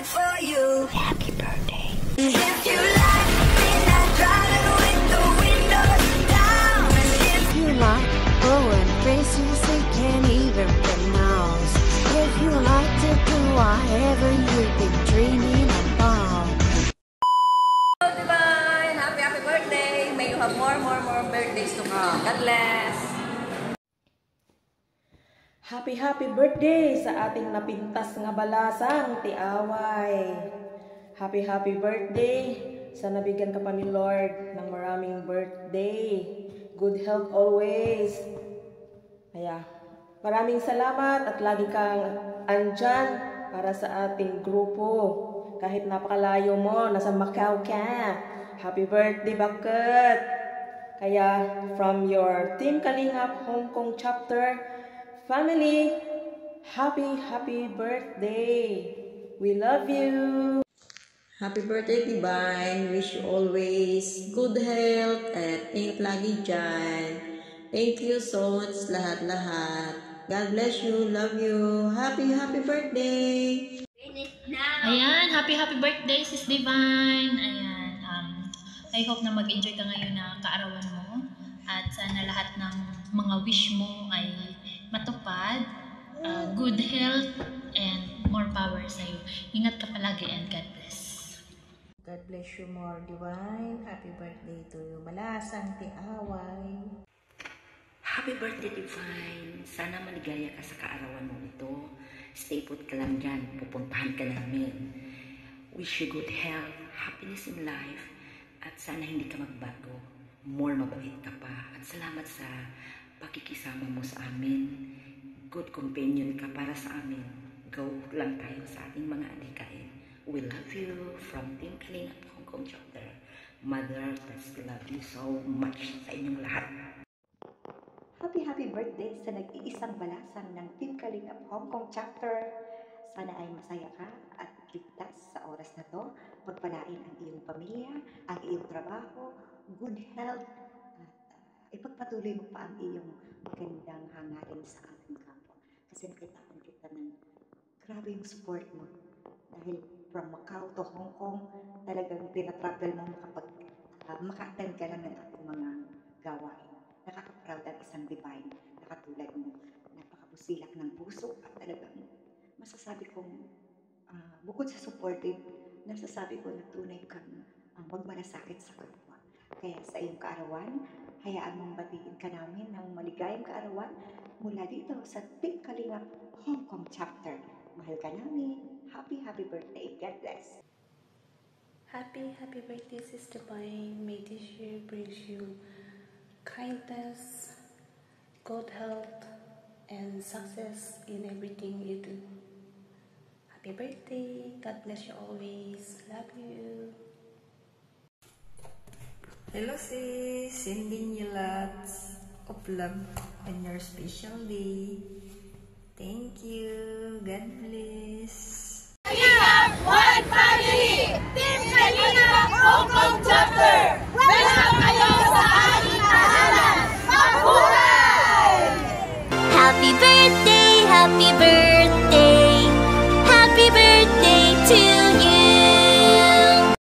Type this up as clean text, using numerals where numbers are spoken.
it for you. Happy birthday. If you like it, I'm driving with the windows down. If you like blowing faces they can't even pronounce. If you like to do whatever you've been dreaming about. Hello, Divine! Happy birthday! May you have more birthdays to come. God bless! Happy birthday sa ating napintas nga balasang tiaway. Happy birthday sa nabigyan ka pa ni Lord ng maraming birthday. Good health always. Kaya maraming salamat at lagi kang andyan para sa ating grupo. Kahit napakalayo mo, nasa Macau ka. Happy birthday, Bakit! Kaya from your Team Kalingap Hong Kong chapter family, happy birthday. We love you. Happy birthday, Divine. Wish you always good health at ingat lagi dyan. Thank you so much lahat-lahat. God bless you. Love you. Happy birthday. Ayan, happy birthday, Sis Divine. Ayan, I hope na mag-enjoy ka ngayon na kaarawan mo. At sana lahat ng mga wish mo ay matupad, good health, and more power sa'yo. Ingat ka palagi and God bless. God bless you more, Divine. Happy birthday to you. Balasang tiaway. Happy birthday, Divine. Sana maligaya ka sa kaarawan mo ito. Stay put ka lang dyan. Pupuntahan ka namin. Wish you good health, happiness in life, at sana hindi ka magbago. More mabait ka pa. At salamat sa pakikisama mo sa amin. Good companion ka para sa amin. Go lang tayo sa ating mga adikain. We love you from Team Kalingap Hong Kong chapter. Mother, we love you so much sa inyong lahat. Happy birthday sa nag-iisang balasan ng Team Kalingap Hong Kong chapter. Sana ay masaya ka at ligtas sa oras na to. Pagpalain ang iyong pamilya, ang iyong trabaho, good health, at ipagpatuloy mo pa ang iyong magandang hangarin sa ating kampo. Kasi nakitaan kita ng grabe yung support mo. Dahil from Macau to Hong Kong, talagang tinatravel mo maka-attend ka lang ng ating mga gawain. Nakaka-proud ang isang Divine na katulad mo. Napakabusilak ng puso at talagang masasabi kong bukod sa supportive, nasasabi ko na tunay kang magmalasakit sa kapwa. Kaya sa iyong kaarawan, hayaan mong batiin ka namin ng maligayang kaarawan mula dito sa Team Kalingap Hong Kong chapter. Mahal ka namin. Happy birthday. God bless. Happy birthday, Sis Divine. May this year brings you kindness, good health, and success in everything you do. Happy birthday. God bless you always. Love you. Hello sis, sending you lots of love on your special day. Thank you. God bless. We are one family! Team Kalingap Hong Kong chapter!